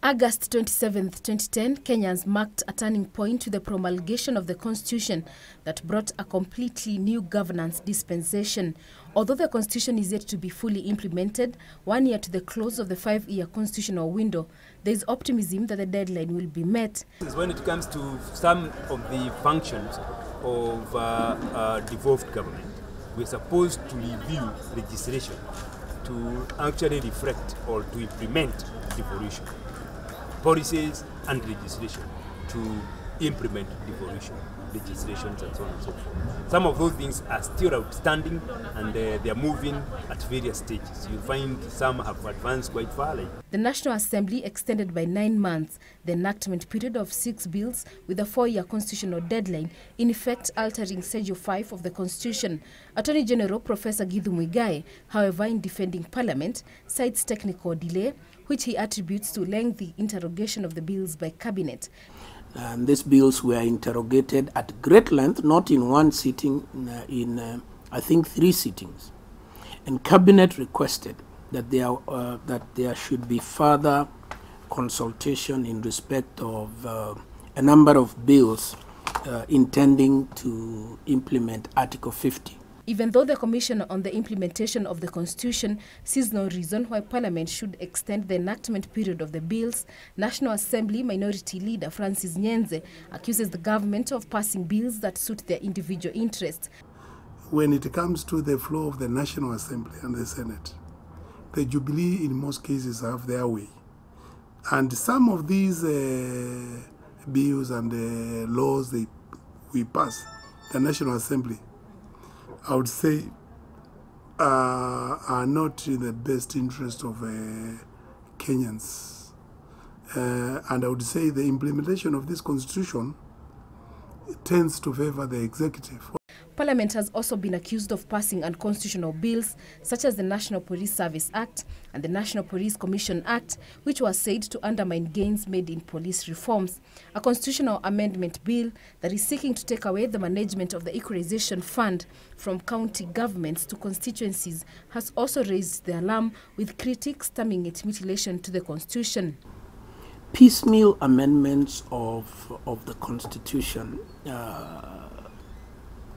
August 27, 2010, Kenyans marked a turning point with the promulgation of the constitution that brought a completely new governance dispensation. Although the constitution is yet to be fully implemented, 1 year to the close of the 5-year constitutional window, there is optimism that the deadline will be met. When it comes to some of the functions of devolved government, we're supposed to review legislation to actually reflect or to implement devolution. Policies and legislation to implement devolution legislations and so on and so forth. Some of those things are still outstanding and they are moving at various stages. You'll find some have advanced quite far. The National Assembly extended by 9 months the enactment period of 6 bills with a 4-year constitutional deadline, in effect altering Schedule 5 of the Constitution. Attorney General Professor Githu Muigai, however, in defending Parliament, cites technical delay, which he attributes to lengthy interrogation of the bills by Cabinet. These bills were interrogated at great length, not in one sitting, I think 3 sittings. And Cabinet requested that there should be further consultation in respect of a number of bills intending to implement Article 50. Even though the Commission on the Implementation of the Constitution sees no reason why Parliament should extend the enactment period of the bills, National Assembly Minority Leader Francis Nyenze accuses the government of passing bills that suit their individual interests. When it comes to the flow of the National Assembly and the Senate, the Jubilee in most cases have their way. And some of these bills and laws we pass, the National Assembly, I would say are not in the best interest of Kenyans. And I would say the implementation of this constitution tends to favor the executive. Parliament has also been accused of passing unconstitutional bills such as the National Police Service Act and the National Police Commission Act, which was said to undermine gains made in police reforms. A constitutional amendment bill that is seeking to take away the management of the Equalization Fund from county governments to constituencies has also raised the alarm, with critics terming its mutilation to the constitution. Piecemeal amendments of the constitution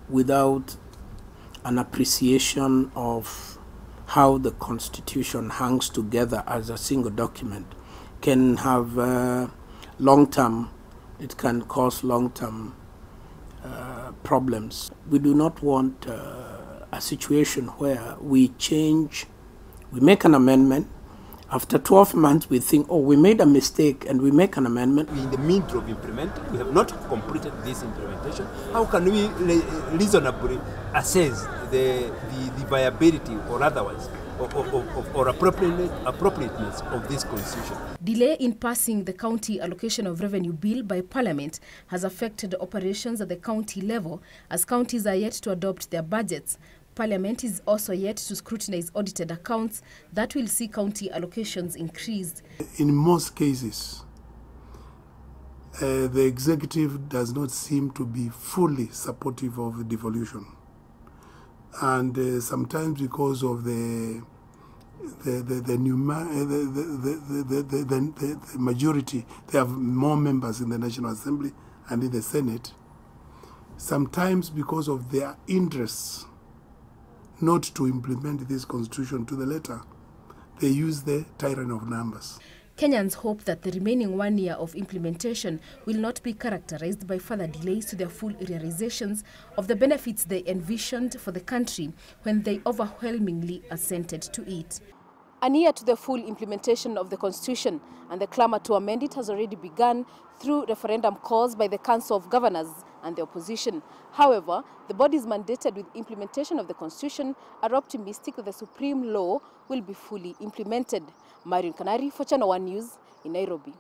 without an appreciation of how the Constitution hangs together as a single document can have it can cause long-term problems. We do not want a situation where we make an amendment. After 12 months, we think, oh, we made a mistake, and we make an amendment. In the middle of implementing, we have not completed this implementation. How can we reasonably assess the viability or otherwise or appropriateness of this constitution? Delay in passing the County Allocation of Revenue Bill by Parliament has affected operations at the county level, as counties are yet to adopt their budgets. Parliament is also yet to scrutinize audited accounts that will see county allocations increased. In most cases, the executive does not seem to be fully supportive of devolution. And sometimes because of the majority, they have more members in the National Assembly and in the Senate. Sometimes because of their interests not to implement this constitution to the letter, they use the tyrant of numbers. Kenyans hope that the remaining 1 year of implementation will not be characterized by further delays to their full realizations of the benefits they envisioned for the country when they overwhelmingly assented to it. A year to the full implementation of the Constitution, and the clamor to amend it has already begun through referendum calls by the Council of Governors and the opposition. However, the bodies mandated with implementation of the Constitution are optimistic that the Supreme Law will be fully implemented. Marion Kanari for Channel 1 News in Nairobi.